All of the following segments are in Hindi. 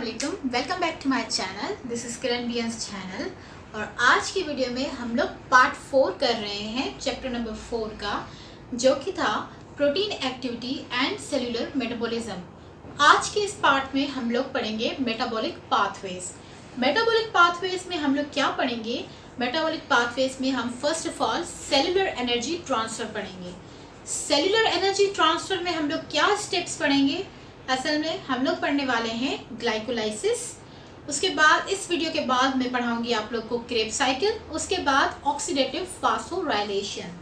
अस्सलामुअलैकुम, welcome back to my channel. This is Kiran बियंस चैनल। और आज की वीडियो में हम लोग पार्ट 4 कर रहे हैं चैप्टर नंबर 4 का, जो कि था protein activity and cellular metabolism. आज के इस पार्ट में हम लोग पढ़ेंगे मेटाबॉलिक पाथवेज। मेटाबॉलिक पाथवेज में हम लोग क्या पढ़ेंगे? मेटाबॉलिक पाथवेज में हम first of all cellular energy transfer पढ़ेंगे। सेलुलर एनर्जी ट्रांसफ़र में हम लोग क्या स्टेप्स पढ़ेंगे? असल में हम लोग पढ़ने वाले हैं ग्लाइकोलाइसिस। उसके बाद इस वीडियो के बाद मैं पढ़ाऊंगी आप लोग को क्रेब्स साइकिल। उसके बाद ऑक्सीडेटिव फास्फोराइलेशन।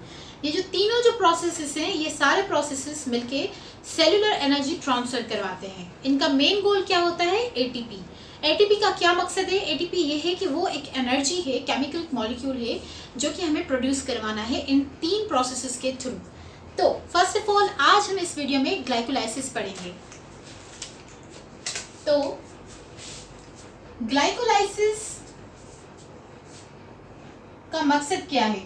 ये जो तीनों जो प्रोसेसेस हैं, ये सारे प्रोसेसेस मिलके सेलुलर एनर्जी ट्रांसफर करवाते हैं। इनका मेन गोल क्या होता है? एटीपी। एटीपी का क्या मकसद है? एटीपी ये है कि वो एक एनर्जी है, केमिकल मॉलिक्यूल है, जो कि हमें प्रोड्यूस करवाना है इन तीन प्रोसेसेस के थ्रू। तो फर्स्ट ऑफ ऑल आज हम इस वीडियो में ग्लाइकोलाइसिस पढ़ेंगे। तो ग्लाइकोलाइसिस का मकसद क्या है?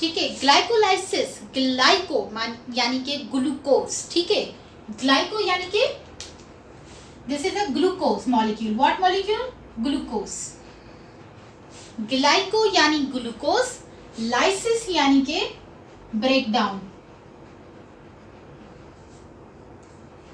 ठीक है, ग्लाइकोलाइसिस, ग्लाइको यानी कि ग्लूकोज। ठीक है, ग्लाइको यानी कि this is a glucose molecule. What molecule? Glucose. Glyco यानी ग्लूकोज, लाइसिस यानी कि ब्रेक डाउन।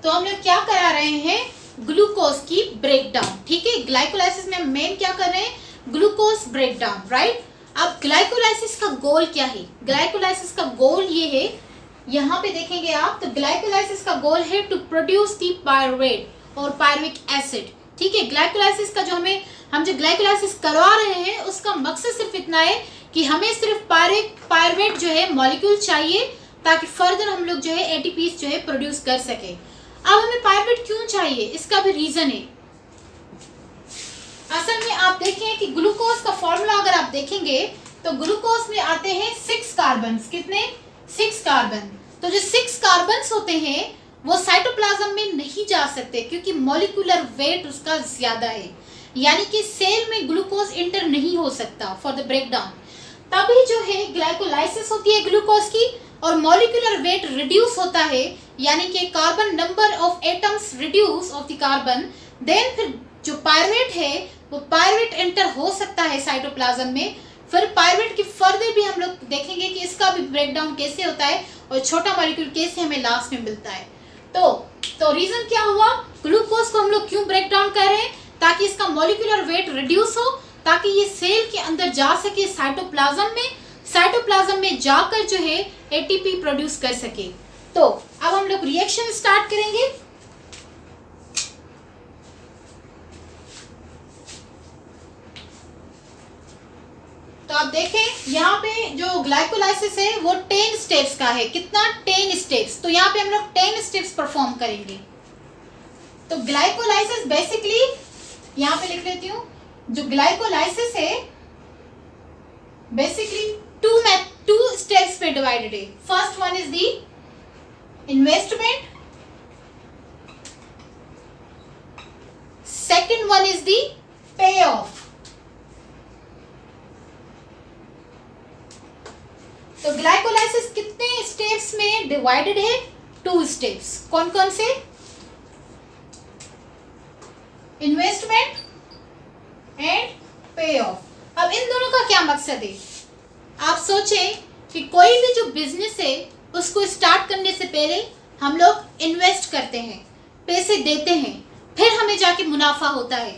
तो हम लोग क्या करा रहे हैं? ग्लूकोज की ब्रेक डाउन। ठीक है, ग्लाइकोलाइसिस में मेन क्या कर रहे हैं? Glucose break down, right. अब ग्लाइकोलाइसिस का गोल क्या है? ग्लाइकोलाइसिस का गोल ये है, यहाँ पे देखेंगे आप, तो ग्लाइकोलाइसिस का गोल है टू प्रोड्यूस दी पायरुवेट और पायरुविक एसिड। ठीक है, ग्लाइकोलाइसिस का जो हम जो ग्लाइकोलाइसिस करवा रहे हैं, उसका मकसद सिर्फ इतना है कि हमें सिर्फ पायरुवेट जो है मॉलिक्यूल चाहिए, ताकि फर्दर हम लोग जो है एटीपीज जो है प्रोड्यूस कर सके। अब हमें पायरुवेट क्यों चाहिए? इसका भी रीजन है। असल में आप देखें कि ग्लूकोज का फॉर्मूला अगर आप देखेंगे तो ग्लूकोज में आते हैं 6 कार्बन। कितने? 6 कार्बन। तो जो 6 कार्बन होते हैं वो साइटोप्लाज्म में नहीं जा सकते, क्योंकि मॉलिक्यूलर वेट उसका ज्यादा है, यानी कि सेल में ग्लूकोज इंटर नहीं हो सकता फॉर द ब्रेकडाउन। तभी जो है ग्लाइकोलाइसिस होती है ग्लूकोज की, और मॉलिक्यूलर वेट रिड्यूस होता है, यानी कि carbon number of atoms reduce of the carbon. Then फिर जो पायरुवेट है वो पायरुवेट एंटर हो सकता है साइटोप्लाज्म में। फिर पायरुवेट की फर्दर भी हम लोग देखेंगे कि इसका भी ब्रेकडाउन कैसे होता है और छोटा मॉलिक्यूल कैसे हमें लास्ट में मिलता है। तो रीजन क्या हुआ? ग्लूकोज को हम लोग क्यों ब्रेक डाउन कर रहे हैं? ताकि इसका मॉलिक्यूलर वेट रिड्यूस हो, ताकि ये सेल के अंदर जा सके साइटोप्लाज्म में, साइटोप्लाज्म में जाकर जो है एटीपी प्रोड्यूस कर सके। तो अब हम लोग रिएक्शन स्टार्ट करेंगे। तो आप देखें यहाँ पे जो ग्लाइकोलाइसिस है वो 10 स्टेप्स का है। कितना? 10 स्टेप्स। तो यहाँ पे हम लोग 10 स्टेप्स परफॉर्म करेंगे। तो ग्लाइकोलाइसिस बेसिकली यहाँ पे लिख लेती हूँ, जो ग्लाइकोलाइसिस है बेसिकली टू स्टेप्स पे डिवाइडेड है। First one is the investment, second one is the पे ऑफ। तो ग्लाइकोलाइसिस कितने स्टेप्स में डिवाइडेड है? 2 स्टेप्स। कौन कौन से? इन्वेस्टमेंट एंड पे ऑफ। अब इन दोनों का क्या मकसद है? आप सोचें कि कोई भी जो बिजनेस है उसको स्टार्ट करने से पहले हम लोग इन्वेस्ट करते हैं, पैसे देते हैं, फिर हमें जाके मुनाफा होता है।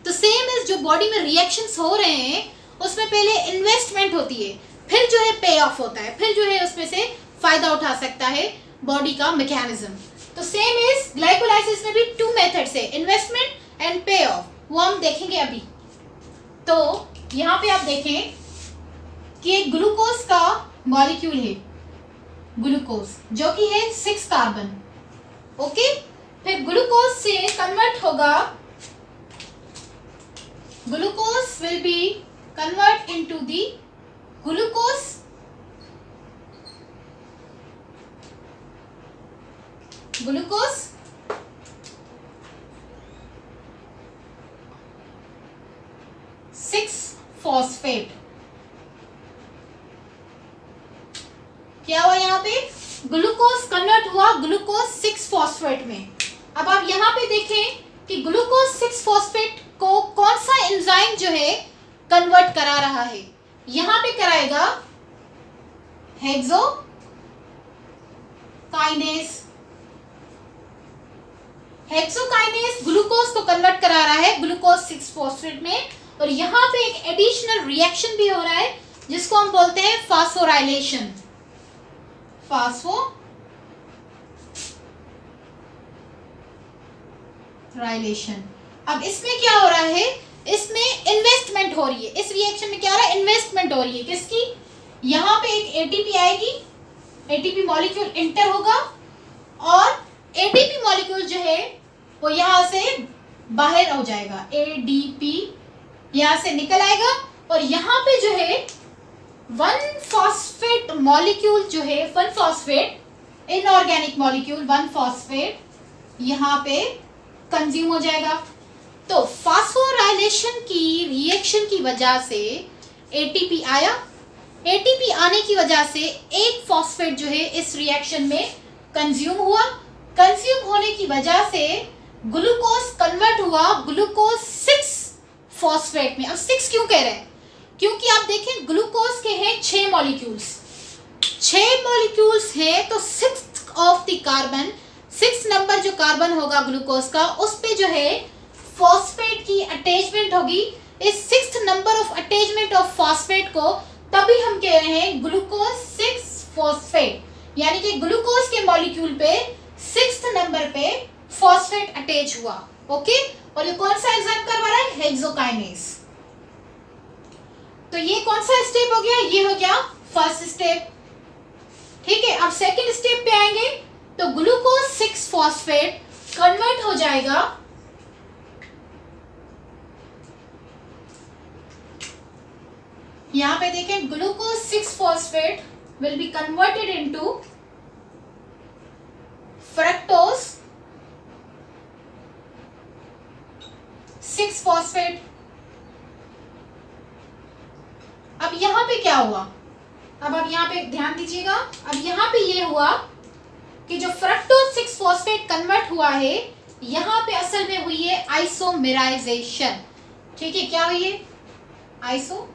तो सेम इज जो बॉडी में रिएक्शंस हो रहे हैं, उसमें पहले इन्वेस्टमेंट होती है, फिर जो है पे ऑफ होता है, फिर जो है उसमें से फायदा उठा सकता है बॉडी का मैकेनिज्म। तो सेम इज ग्लाइकोलाइसिस में भी 2 मेथड्स है, इन्वेस्टमेंट एंड पे ऑफ। वो हम देखेंगे अभी। तो यहाँ पे आप देखें कि एक ग्लूकोज का मॉलिक्यूल है, ग्लूकोज, जो कि है 6 कार्बन। ओके, फिर ग्लूकोज से कन्वर्ट होगा, glucose will be convert into the glucose glucose six phosphate. क्या हुआ? यहाँ पे ग्लूकोज कन्वर्ट हुआ ग्लूकोज 6-फॉस्फेट में। अब आप यहाँ पे देखें कि ग्लूकोज 6 फॉस्फेट को कौन सा एंजाइम जो है कन्वर्ट करा रहा है। यहां पे कराएगा हेक्सोकाइनेस। हेक्सोकाइनेस ग्लूकोज को कन्वर्ट करा रहा है ग्लूकोज 6 फॉस्फेट में, और यहां पे एक एडिशनल रिएक्शन भी हो रहा है जिसको हम बोलते हैं फास्फोराइलेशन। फास्फोराइलेशन। अब इसमें क्या हो रहा है, इसमें इन्वेस्टमेंट हो रही है। इस रिएक्शन में क्या हो रहा है, इन्वेस्टमेंट हो रही है। किसकी, यहाँ पे एक एटीपी आएगी, एटीपी मॉलिक्यूल इंटर होगा और एटीपी मॉलिक्यूल जो है वो यहाँ से बाहर हो जाएगा। एडीपी यहाँ से निकल आएगा और यहाँ पे जो है 1 फॉस्फेट मॉलिक्यूल जो है 1 फॉस्फेट इनऑर्गेनिक मॉलिक्यूल 1 फॉस्फेट यहाँ पे कंज्यूम हो जाएगा। तो फास्फोराइलेशन की रिएक्शन की वजह से एटीपी आया, एटीपी आने की वजह से एक फॉस्फेट जो है इस रिएक्शन में कंज्यूम हुआ। कंज्यूम होने की वजह से ग्लूकोज कन्वर्ट हुआ ग्लूकोज 6 फॉस्फेट में। अब 6 क्यों कह रहे हैं, क्योंकि आप देखें ग्लूकोज के हैं 6 मॉलिक्यूल्स, 6 मॉलिक्यूल्स हैं, तो 6th of the carbon, 6 number जो कार्बन होगा ग्लूकोज का, उस पे जो है फॉस्फेट की अटैचमेंट होगी। इस 6th number of attachment of phosphate को तभी हम कह रहे हैं ग्लूकोज 6 फॉस्फेट, यानी कि ग्लूकोज के मॉलिक्यूल पे 6th नंबर पे फॉस्फेट अटैच हुआ। ओके, और ये कौन सा एंजाइम करवा रहा है, हेक्सोकाइनेस। तो ये कौन सा स्टेप हो गया, ये हो गया फर्स्ट स्टेप। ठीक है, अब सेकंड स्टेप पे आएंगे तो ग्लूकोज 6 फॉस्फेट कन्वर्ट हो जाएगा यहां पे देखें, glucose 6 phosphate will be converted into fructose 6 phosphate. अब यहां पे क्या हुआ, अब आप यहां पे ध्यान दीजिएगा। अब यहां पे ये हुआ कि जो फ्रक्टोज 6 फॉस्फेट कन्वर्ट हुआ है, यहां पे असल में हुई है आइसोमेराइजेशन। ठीक है, क्या हुई है, आइसोमेराइजेशन।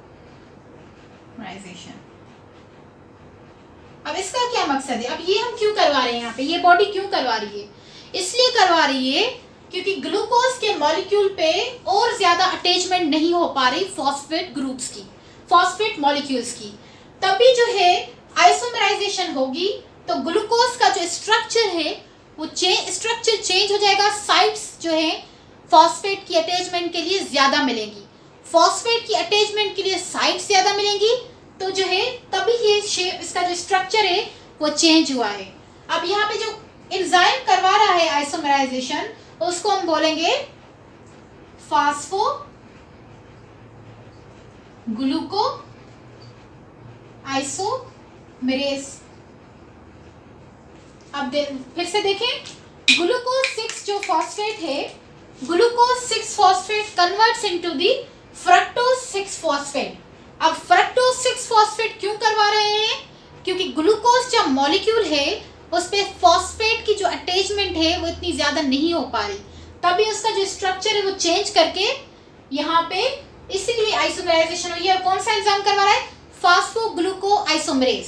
अब इसका क्या मकसद है, अब ये हम क्यों करवा रहे हैं, यहाँ पे ये बॉडी क्यों करवा रही है, इसलिए करवा रही है क्योंकि ग्लूकोज के मॉलिक्यूल पे और ज्यादा अटैचमेंट नहीं हो पा रही फॉस्फेट ग्रुप्स की, फॉस्फेट मॉलिक्यूल्स की। तभी जो है आइसोमेराइजेशन होगी तो ग्लूकोज का जो स्ट्रक्चर है वो स्ट्रक्चर चेंज हो जाएगा। साइट्स जो है फॉस्फेट की अटैचमेंट के लिए ज्यादा मिलेंगी, फॉस्फेट की अटैचमेंट के लिए साइट्स ज्यादा मिलेंगी, तो जो है तभी ये शेप, इसका जो स्ट्रक्चर है वो चेंज हुआ है। अब यहाँ पे जो एंजाइम करवा रहा है आइसोमेराइजेशन, उसको हम बोलेंगे फास्फो ग्लूको आइसोमेरेज। अब फिर से देखें, ग्लूकोज 6 जो फॉस्फेट है, glucose 6 phosphate converts into the fructose 6 phosphate. अब फ्रक्टोज 6 फॉस्फेट क्यों करवा रहे हैं, क्योंकि ग्लूकोज जो मॉलिक्यूल है उस पे फॉस्फेट की जो अटैचमेंट है वो इतनी ज्यादा नहीं हो पा रही, तभी उसका जो स्ट्रक्चर है वो चेंज करके यहाँ पे इसीलिए आइसोमेराइजेशन हुई है। और कौन सा एंजाइम करवा रहा है, फास्फोग्लूको आइसोमेरेज।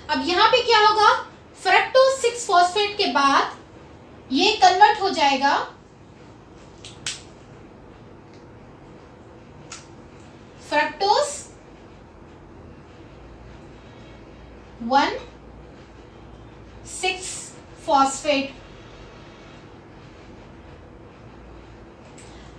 अब यहाँ पे क्या होगा, फ्रक्टोज 6 फॉस्फेट के बाद ये कन्वर्ट हो जाएगा फ्रक्टोज 1,6 फॉस्फेट।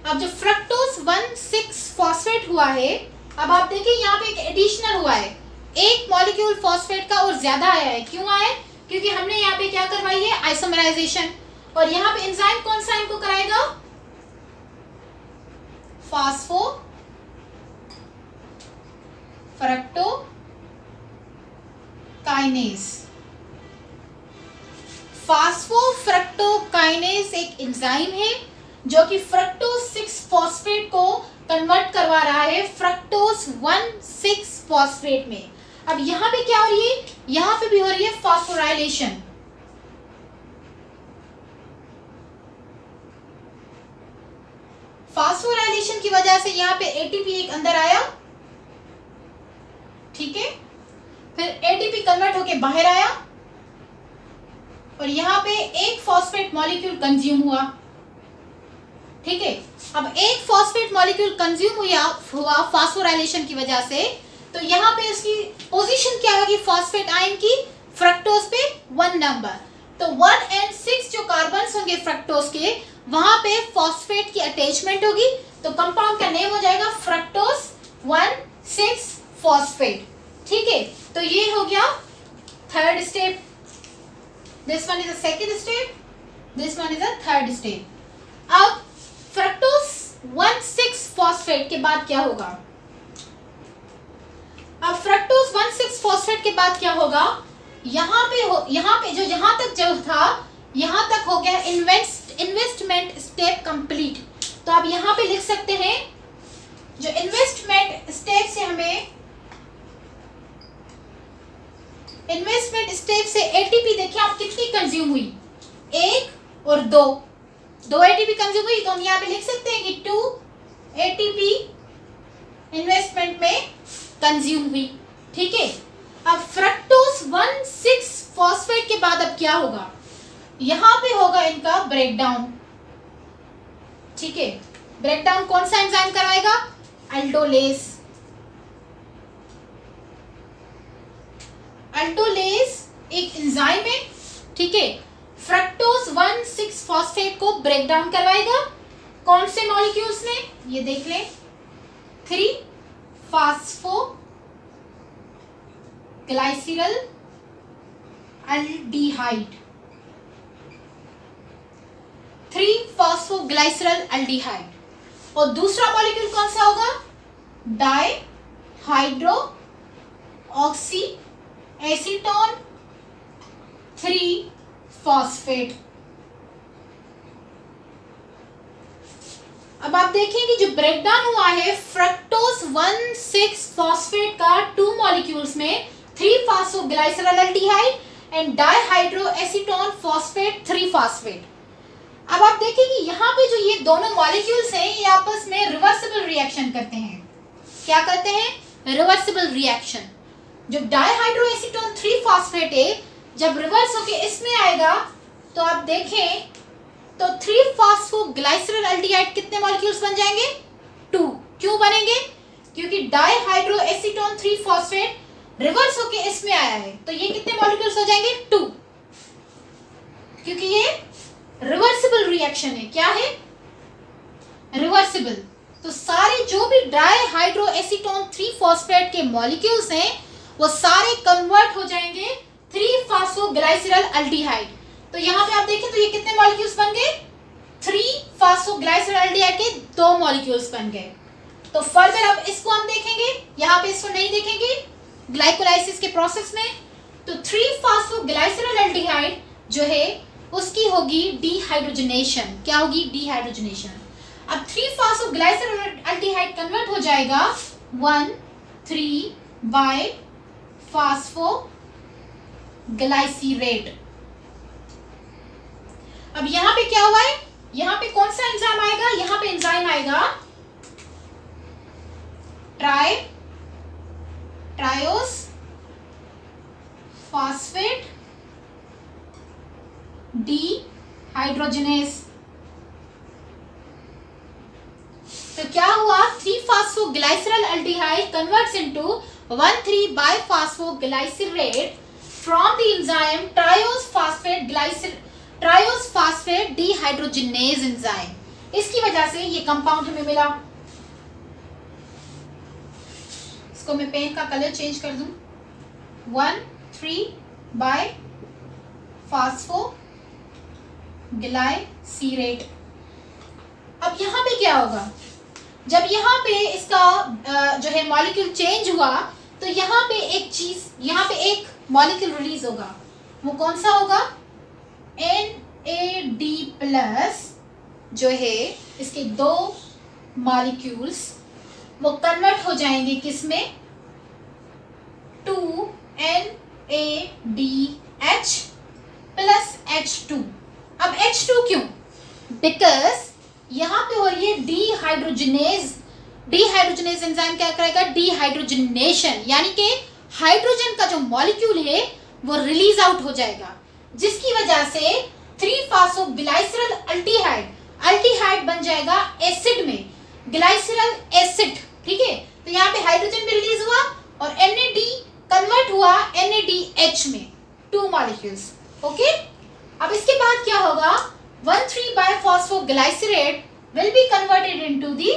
अब जो फ्रक्टोज 1,6 फॉस्फेट हुआ है, अब आप देखिए यहाँ पे एक एडिशनल हुआ है, एक मॉलिक्यूल फॉस्फेट का और ज्यादा आया है। क्यों आया है, क्योंकि हमने यहाँ पे क्या करवाई है, आइसोमेराइजेशन। और यहाँ पे एंजाइम कौन सा इनको कराएगा, फास्फो फ्रक्टोकाइनेज। फास्फोफ्रक्टोकाइनेज एक एंजाइम है जो कि फ्रक्टोज 6 फॉस्फेट को कन्वर्ट करवा रहा है फ्रक्टोज 1,6 फॉस्फेट में। अब यहाँ पे क्या हो रही है, यहाँ पे भी हो रही है फास्फोराइलेशन। फास्फोराइलेशन की वजह से यहाँ पे एटीपी एक अंदर आया, ठीक है, फिर एटीपी कन्वर्ट होके बाहर आया और यहाँ पे एक फॉस्फेट मॉलिक्यूल कंज्यूम हुआ, ठीक है। अब एक फॉस्फेट मॉलिक्यूल कंज्यूम हुआ फास्फोराइलेशन की वजह से, तो यहाँ पे इसकी पोजीशन क्या होगी फॉस्फेट आयन की, फ्रक्टोज पे 1 नंबर। तो 1 and 6 जो कार्बन्स होंगे फ्रक्टोज के, वहां पे फॉस्फेट की अटैचमेंट होगी, तो कंपाउंड का नेम हो जाएगा फ्रक्टोज 1,6 फॉस्फेट, ठीक है। तो ये हो गया third step, this one is the second step, this one is the third step. अब फ्रक्टोज 1,6 फॉस्फेट के बाद क्या होगा? अब फ्रक्टोज 1,6 फॉस्फेट के बाद क्या होगा? यहाँ पे जो यहाँ तक जो था, यहाँ तक हो गया इन्वेस्टमेंट स्टेप कंप्लीट। तो आप यहाँ पे लिख सकते हैं, जो इन्वेस्टमेंट स्टेप से एटीपी देखिए आप कितनी कंज्यूम हुई, 1 और 2 एटीपी कंज्यूम हुई, तो हम यहाँ पे लिख सकते हैं कि 2 एटीपी इन्वेस्टमेंट में कंज्यूम हुई, ठीक है। अब फ्रक्टोज 1,6 फॉस्फेट के बाद अब क्या होगा? यहाँ पे होगा इनका ब्रेकडाउन, ठीक है। ब्रेकडाउन कौन सा एंजाइम करवाएगा? अल्डोलेस। अल्डोलेस एक एंजाइम है, ठीक है, फ्रक्टोज 1,6 फॉस्फेट को ब्रेक डाउन करवाएगा। कौन से मॉलिक्यूल्स में? ये देख लें, 3 फास्फो ग्लाइसिरल अल्डिहाइड, 3 फॉस्फोग्लाइसरल अल्डिहाइड। और दूसरा मॉलिक्यूल कौन सा होगा? Dihydroxyacetone 3 phosphate. अब आप देखेंगे जो ब्रेकडाउन हुआ है फ्रक्टोज 1,6 फॉस्फेट का 2 मॉलिक्यूल्स में, 3 फॉस्फोग्लाइसरल aldehyde and dihydro acetone phosphate 3 phosphate. अब आप देखेंगे यहाँ पे जो ये दोनों मॉलिक्यूल्स हैं, ये आपस में रिवर्सिबल रिएक्शन करते हैं। क्या करते हैं? Reversible reaction. जो डाइहाइड्रो एसीटोन 3 फॉस्फेट है, जब रिवर्स होके इसमें आएगा, तो आप देखें तो 3 फॉस्फोग्लाइसरल अल्डिहाइड कितने मॉलिक्यूल्स बन जाएंगे? 2। क्यों बनेंगे? क्योंकि डाइहाइड्रो एसीटोन 3 फॉस्फेट रिवर्स होके इसमें आया है, तो ये कितने मॉलिक्यूल्स हो जाएंगे? 2, क्योंकि ये रिवर्सिबल रिएक्शन है। क्या है? रिवर्सिबल। तो सारे जो भी डाइहाइड्रो एसीटोन 3 फॉस्फेट के मॉलिक्यूल्स हैं, वो सारे कन्वर्ट हो जाएंगे 3 फॉस्फोग्लाइसरल अल्डिहाइड। तो यहाँ पे आप देखें तो ये कितने मॉलिक्यूल्स बन गए? 3 फॉस्फोग्लाइसरल अल्डिहाइड के 2 मॉलिक्यूल्स बन गए। तो फर्दर अब इसको हम देखेंगे, यहाँ पे इसको नहीं देखेंगे ग्लाइकोलाइसिस के प्रोसेस में। तो 3 फॉस्फोग्लाइसरल अल्डिहाइड जो है उसकी होगी डीहाइड्रोजनेशन। क्या होगी? डीहाइड्रोजनेशन। अब 3 फॉस्फोग्लाइसरल अल्डिहाइड कन्वर्ट हो जाएगा 1,3 बाय फॉस्फोग्लाइसिरेट। अब यहाँ पे क्या हुआ है? यहाँ पे कौन सा एंजाइम आएगा? यहाँ पे एंजाइम आएगा ट्रायोस फॉस्फेट डीहाइड्रोजनेस। तो क्या हुआ? 3 फॉस्फोग्लाइसरल aldehyde converts into 1,3 biphosphoglycerate from the enzyme triose phosphate dehydrogenase enzyme. इसकी वजह से ये कंपाउंड हमें मिला। इसको मैं पेन का कलर चेंज कर दूं, 1,3 बाय फॉस्फोग्लाइसिरेट। अब यहाँ पे क्या होगा? जब यहाँ पे इसका जो है मॉलिक्यूल चेंज हुआ, तो यहाँ पे यहाँ पे एक मॉलिक्यूल रिलीज होगा। वो कौन सा होगा? NAD+ जो है इसके 2 मॉलिक्यूल्स वो कन्वर्ट हो जाएंगे किसमें? 2NADH+ H2। अब H2 क्यों? बिकॉज यहाँ पे हो रही है डीहाइड्रोजनेज। डीहाइड्रोजनेज एंजाइम क्या करेगा, डीहाइड्रोजनेशन, यानी कि हाइड्रोजन का जो मॉलिक्यूल है वो रिलीज आउट हो जाएगा, जिसकी वजह से 3-फॉस्फोग्लाइसरल अल्डिहाइड, अल्डिहाइड बन जाएगा एसिड में, ग्लाइसरल एसिड। ठीक है, तो यहाँ पे हाइड्रोजन भी रिलीज हुआ और NAD कन्वर्ट हुआ NADH में, 2 मॉलिक्यूल्स। ओके, अब इसके बाद क्या होगा, 1,3-biphosphoglycerate will be converted into the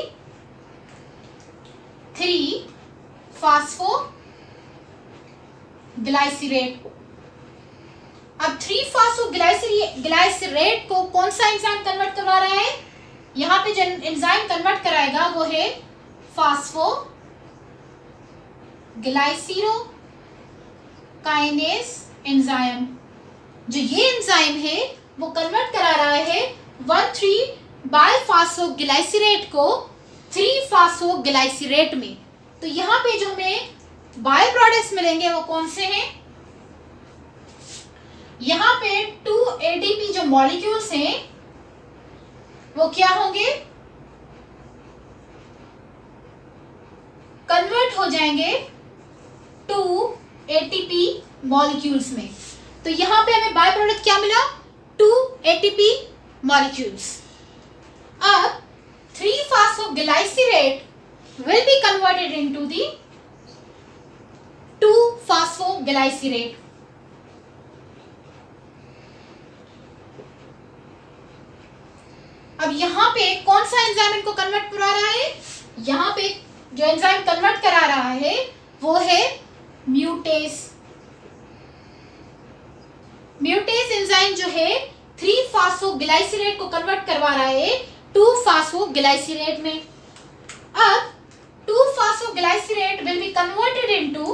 3-phosphoglycerate। अब 3-phosphoglycerate को कौन सा एंजाइम कन्वर्ट करवा रहा है, यहाँ पे जो एंजाइम कन्वर्ट कराएगा वो है फास्फोग्लाइसिरोकाइनेज एंजाइम। जो ये एंजाइम है वो कन्वर्ट करा रहा है 1,3-biphosphoglycerate को 3-phosphoglycerate में। तो यहाँ पे जो हमें बायो प्रोडक्ट्स मिलेंगे वो कौन से हैं, यहाँ पे 2 ADP जो मॉलिक्यूल्स हैं वो क्या होंगे, कन्वर्ट हो जाएंगे 2 ATP मॉलिक्यूल्स में। तो यहाँ पे हमें बाय प्रोडक्ट क्या मिला, 2 ATP मॉलिक्यूल्स। अब 3-phosphoglycerate will be converted into the 2-phosphoglycerate। अब यहाँ पे कौन सा एंजाइम इनको कन्वर्ट करा रहा है, यहाँ पे जो एंजाइम कन्वर्ट करा रहा है वो है म्यूटेस। म्यूटेस एंजाइम जो है 3-phosphoglycerate को कन्वर्ट करवा रहा है 2-phosphoglycerate में। अब 2-phosphoglycerate will be converted into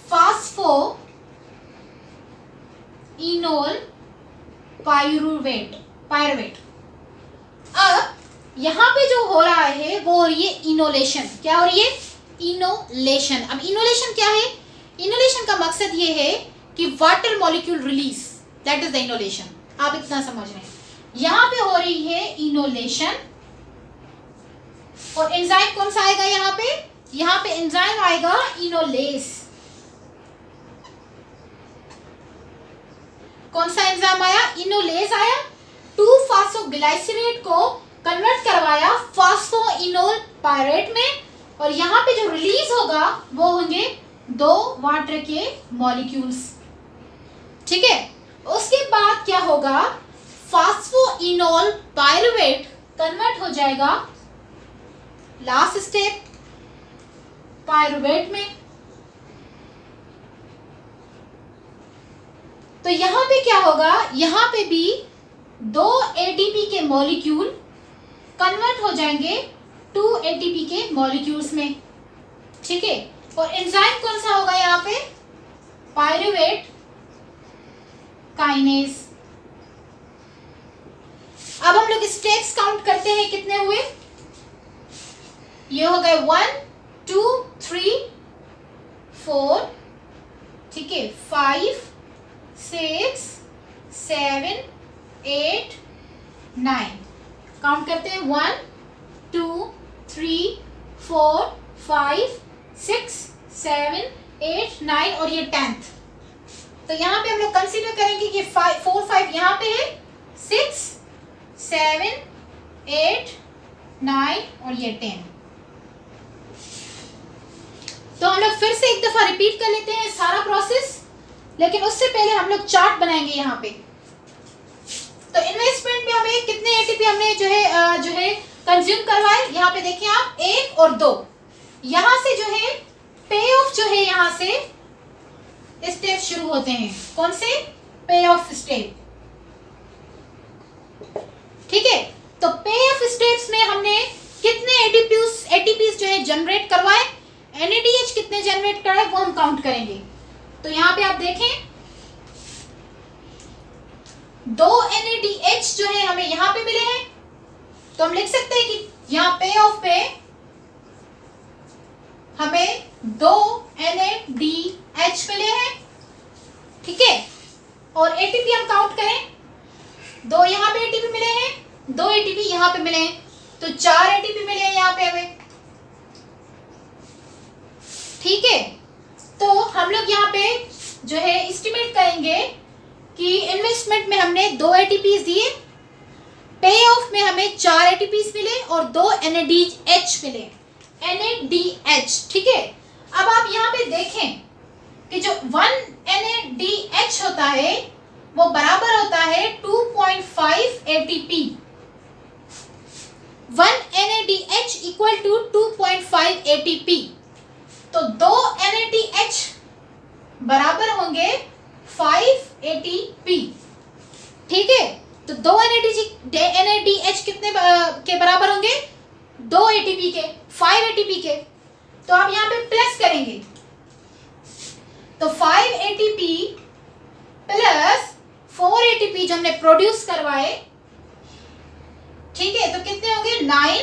phosphoenol pyruvate। अब यहाँ पे जो हो रहा है वो हो रही है इनोलेशन। क्या हो रही है, इनोलेशन। अब इनोलेशन क्या है, इनोलेशन का मकसद ये है कि water molecule release, that is the enolation. आप इतना समझ रहे हैं, यहाँ पे हो रही है इनोलेशन। और एंजाइम कौन सा आएगा यहाँ पे एंजाइम आएगा इनोलेस। कौन सा एंजाइम आया, इनोलेस आया। 2-phosphoglycerate को कन्वर्ट करवाया फॉस्फोइनोल पायरेट में, और यहाँ पे जो रिलीज होगा वो होंगे 2 वाटर के मॉलिक्यूल्स। ठीक है, उसके बाद क्या होगा, फॉस्फोइनोल पायरुवेट कन्वर्ट हो जाएगा लास्ट स्टेप पायरुवेट में। तो यहाँ पे क्या होगा, यहाँ पे भी 2 ATP के मॉलिक्यूल कन्वर्ट हो जाएंगे 2 ATP के मॉलिक्यूल्स में। ठीक है, और एंजाइम कौन सा होगा यहाँ पे, पायरुवेट काइनेज। अब हम लोग स्टेप्स काउंट करते हैं, कितने हुए, ये हो गए 1 2 3 4, ठीक है, 5 6 7 8 9। काउंट करते हैं 1 2 3 4 5 6 7 8 9 और ये 10th। तो यहाँ पे हम लोग कंसीडर करेंगे कि 4 5 यहाँ पे है, 6 7 8 9 और ये 10। तो हम लोग फिर से एक दफा रिपीट कर लेते हैं सारा प्रोसेस, लेकिन उससे पहले हम लोग चार्ट बनाएंगे यहाँ पे। तो इन्वेस्टमेंट में हमें कितने एटीपी हमने जो है कंज्यूम करवाए, यहाँ पे देखिए आप 1 और 2। यहाँ से जो है पे ऑफ जो है, यहाँ से स्टेप शुरू होते हैं। कौन से, पे ऑफ स्टेप। ठीक है, तो पे ऑफ स्टेप्स में हमने कितने एटीपीज जो है जनरेट करवाए, NADH कितने जनरेट करे वो हम काउंट करेंगे। तो यहाँ पे आप देखें 2 NADH जो है हमें यहाँ पे मिले हैं, तो हम लिख सकते हैं कि यहाँ पे ऑफ पे हमें 2 NADH मिले हैं। ठीक है, और ATP हम काउंट करें, 2 यहाँ पे एटीपी मिले हैं, 2 एटीपी यहाँ पे मिले हैं, तो 4 एटीपी मिले हैं यहाँ पे हमें। ठीक है, तो हम लोग यहाँ पे जो है एस्टिमेट करेंगे कि इन्वेस्टमेंट में हमने 2 एटीपी दिए, पे ऑफ में हमें 4 एटीपी मिले और 2 NADH मिले, NADH। ठीक है, अब आप यहाँ पे देखें कि जो 1 NADH होता है वो बराबर होता है 2.5 ATP। 1 NADH equal to 2.5 ATP, तो 2 NADH बराबर होंगे 5 ATP। ठीक है, तो 2 NADH कितने के बराबर होंगे? 2 ATP के, 5 ATP के। तो आप यहाँ पे प्लस करेंगे, तो 5 ATP प्लस 4 ATP जो हमने प्रोड्यूस करवाए, ठीक है, तो कितने होंगे? 9,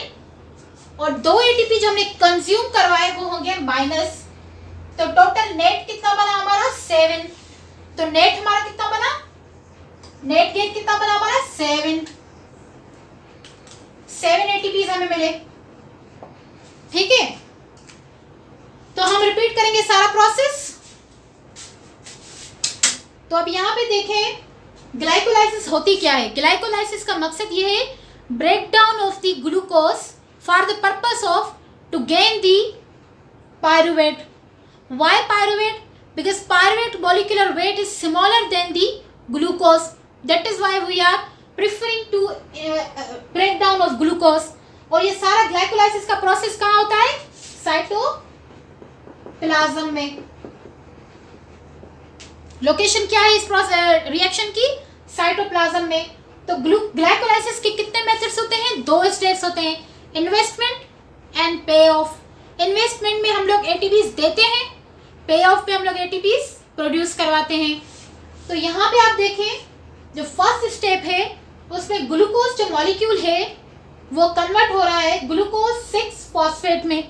और 2 ATP जो हमने कंज्यूम करवाए वो होंगे माइनस, तो टोटल नेट कितना बना हमारा? 7। तो नेट हमारा कितना बना? नेट गेट कितना बना हमारा? 7 ATP हमें मिले। ठीक है, तो हम रिपीट करेंगे सारा प्रोसेस। तो अब यहाँ पे देखें ग्लाइकोलाइसिस होती क्या है। ग्लाइकोलाइसिस का मकसद ये है break down of the glucose for the purpose of to gain the pyruvate. Why pyruvate? Because pyruvate molecular weight is smaller than the glucose, that is why we are preferring to break down of glucose. और ये सारा ग्लाइकोलाइसिस का प्रोसेस कहाँ होता है? साइटोप्लाज्म में। लोकेशन क्या है इस रिएक्शन की? साइटोप्लाज्म में। तो ग्लाइकोलाइसिस के कितने मेथड्स होते हैं? 2 स्टेप्स होते हैं, इन्वेस्टमेंट एंड पे ऑफ। इन्वेस्टमेंट में हम लोग एटीपीज देते हैं, पे ऑफ पे हम लोग एटीपीज प्रोड्यूस करवाते हैं। तो यहाँ पे आप देखें जो फर्स्ट स्टेप है उसमें ग्लूकोज जो मॉलिक्यूल है वो कन्वर्ट हो रहा है ग्लूकोज 6 फॉस्फेट में।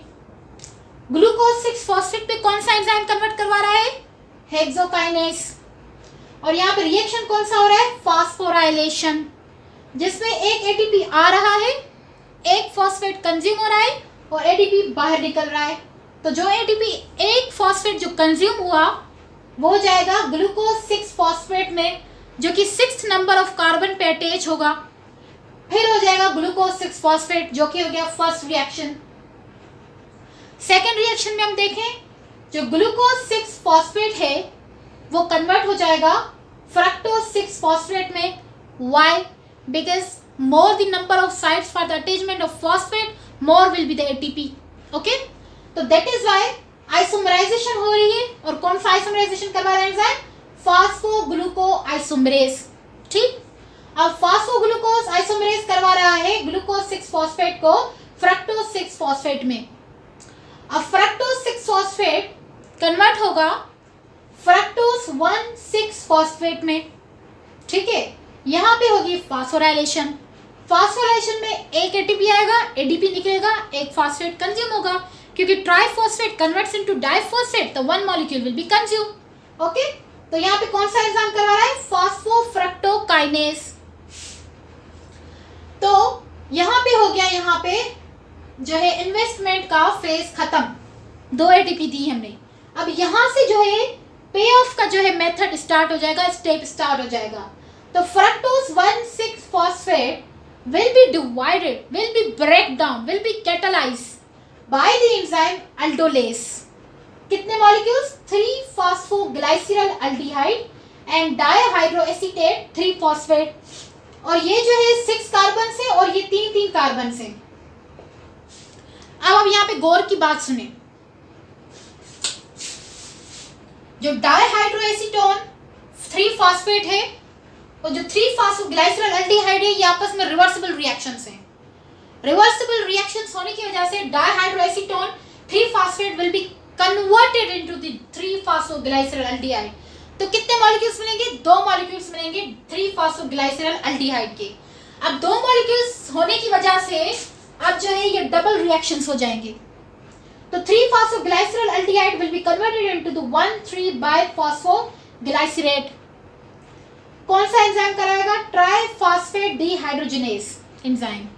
ग्लूकोज 6 फॉस्फेट पे कौन सा एंजाइम कन्वर्ट करवा रहा है? हेक्सोकाइनेस। और यहाँ पे रिएक्शन कौन सा हो रहा है? फास्फोराइलेशन, जिसमें एक एटीपी आ रहा है, एक फॉस्फेट कंज्यूम हो रहा है और एटीपी बाहर निकल रहा है। तो जो एटीपी एक फॉस्फेट जो कंज्यूम हुआ वो हो जाएगा ग्लूकोज 6 फॉस्फेट में, जो कि 6th नंबर ऑफ कार्बन पे अटैच होगा। फिर हो जाएगा ग्लूकोज 6 फॉस्फेट, जो कि हो गया फर्स्ट रिएक्शन। सेकेंड रिएक्शन में हम देखें जो ग्लूकोज 6 फॉस्फेट है वो कन्वर्ट हो जाएगा फ्रक्टोज 6 फॉस्फेट में। Why? Because more the number of sites for the attachment of phosphate, more will be the ATP. Okay, तो दैट इज व्हाई आइसोमराइजेशन हो रही है। और कौन सा आइसोमराइजेशन करवा रहे हैं? फास्फोग्लूको आइसोमरेज। ठीक, अब फास्फोग्लूकोज आइसोमरेज करवा रहा है ग्लूकोज 6 फॉस्फेट को फ्रक्टोज 6 फॉस्फेट में। अब फ्रक्टोज 6 फॉस्फेट कन्वर्ट होगा फ्रक्टोज 1,6 फॉस्फेट में। ठीक है, यहाँ पे होगी फास्फोराइलेशन। फास्फोराइलेशन में एक एटीपी आएगा, एडीपी निकलेगा, एक फॉस्फेट कंज्यूम होगा, क्योंकि ट्राइफॉस्फेट कन्वर्ट्स इनटू डाइफॉस्फेट, तो 1 molecule will be consume. Okay, तो यहाँ पे कौन सा एंजाइम करवा रहा है? फास्फोफ्रक्टोकाइनेस। तो यहाँ पे हो गया, यहाँ पे जो है इन्वेस्टमेंट का फेज खत्म। 2 एटीपी दी हमने। अब यहाँ से जो है पे ऑफ का जो है मेथड स्टार्ट हो जाएगा, स्टेप स्टार्ट हो जाएगा। तो fructose 1,6 phosphate will be divided, will be break down, will be catalyzed by the enzyme aldolase. कितने molecules? 3 phosphoglyceral aldehyde and dihydroacetate 3 phosphate. और ये जो है 6 कार्बन से और ये 3 कार्बन से। अब यहाँ पे गौर की बात सुने, जो डायहाइड्रोएसीटोन 3 फॉस्फेट है और जो 3 फॉस्फोग्लाइसिरल अल्डिहाइड है, ये आपस में रिवर्सिबल रिएक्शंस हैं। रिवर्सिबल रिएक्शंस होने की वजह से dihydroacetone 3 phosphate will be converted into the 3 phosphoglyceral aldehyde. तो कितने मॉलिक्यूल्स मिलेंगे? 2 मॉलिक्यूल्स मिलेंगे 3 फॉस्फोग्लाइसिरल अल्डिहाइड के। अब 2 मॉलिक्यूल्स होने की वजह से अब जो है ये डबल रिएक्शंस हो जाएंगे। तो 3 phosphoglyceral aldehyde will be converted into the 1,3 biphosphoglycerate. कौन सा एंजाइम कराएगा? Triphosphate dehydrogenase enzyme.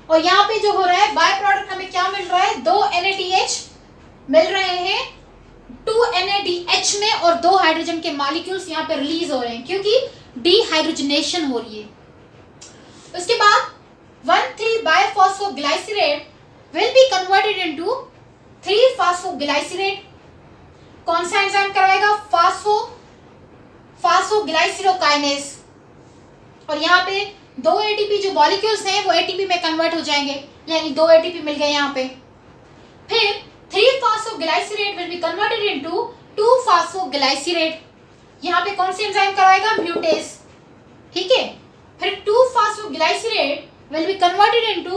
और यहाँ पे जो हो रहा है बाय प्रोडक्ट हमें क्या मिल रहा है? 2 NADH मिल रहे हैं 2 NADH में, और 2 हाइड्रोजन के मॉलिक्यूल्स यहाँ पे रिलीज हो रहे हैं क्योंकि डिहाइड्रोजनेशन हो रही है। उसके बाद 1,3-biphosphoglycerate will be converted into 3-phosphoglycerate। कौन सा एंजाइम करवाएगा? phosphoglycerokinase। और यहाँ पे 2 ATP जो मॉलिक्यूल्स हैं वो ATP में कन्वर्ट हो जाएंगे, यानी 2 ATP मिल गए यहाँ पे। फिर 3-phosphoglycerate will be converted into 2-phosphoglycerate। यहाँ पे कौन सी एंजाइम करवाएगा? म्यूटेज। ठीक है। फिर 2-phosphoglycerate will be converted into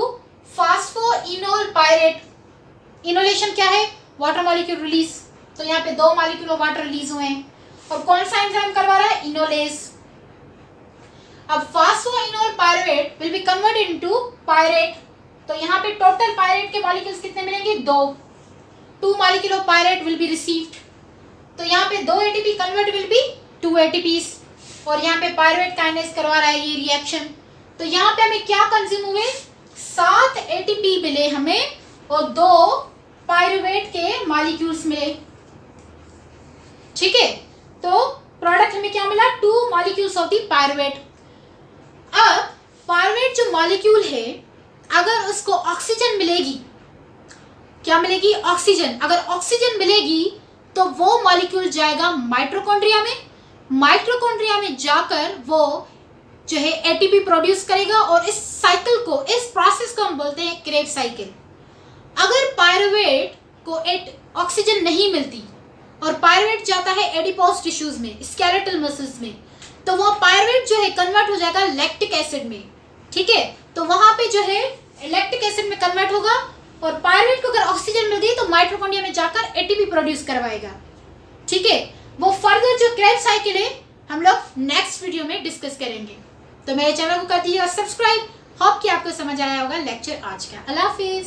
phosphoenol pyrate। इनोलेशन क्या है? Water molecule release. तो यहाँ पे 2 मॉलिक्यूल ऑफ वाटर रिलीज हुए हैं। और कौन सा एंजाइम करवा रहा है? इनोलेज। अब phosphoenol pyrate will be converted into pyrate। तो यहाँ पे टोटल पायरेट के मॉलिक्यूल्स कितने मिलेंगे? 2 molecule of pirate will be received. तो यहाँ पे 2 ATP convert will be 2 ATPs। और यहाँ पे पायरेट काइनेज करवा रहा है ये रिएक्शन। तो यहाँ पे हमें क्या कंज्यूम हुए? 7 ATP मिले हमें और 2 पायरुवेट के मॉलिक्यूल्स मिले। ठीक है। तो प्रोडक्ट हमें क्या मिला? 2 मॉलिक्यूल्स ऑफ द पायरुवेट। अब पायरुवेट जो मॉलिक्यूल है, अगर उसको ऑक्सीजन मिलेगी, क्या मिलेगी? ऑक्सीजन। अगर ऑक्सीजन मिलेगी तो वो मॉलिक्यूल जाएगा माइटोकॉन्ड्रिया में। माइटोकॉन्ड्रिया में जाकर वो जो है एटीपी प्रोड्यूस करेगा, और इस साइकिल को, इस प्रोसेस को हम बोलते हैं क्रेब्स साइकिल। अगर पायरुवेट को ऑक्सीजन नहीं मिलती और पायरुवेट जाता है एडिपोज टिश्यूज में, स्केलेटल मसल्स में, तो वो पायरुवेट जो है कन्वर्ट हो जाएगा लैक्टिक एसिड में। ठीक है। तो वहां पे जो है लैक्टिक एसिड में कन्वर्ट होगा, और पायरुवेट को अगर ऑक्सीजन मिल गई तो माइटोकॉन्ड्रिया में जाकर एटीपी प्रोड्यूस करवाएगा। ठीक है। वो फर्दर जो क्रेब्स साइकिल है हम लोग नेक्स्ट वीडियो में डिस्कस करेंगे। तो मेरे चैनल को कर दीजिएगा सब्सक्राइब। होप कि आपको समझ आया होगा लेक्चर आज का। अल्लाह हाफिज।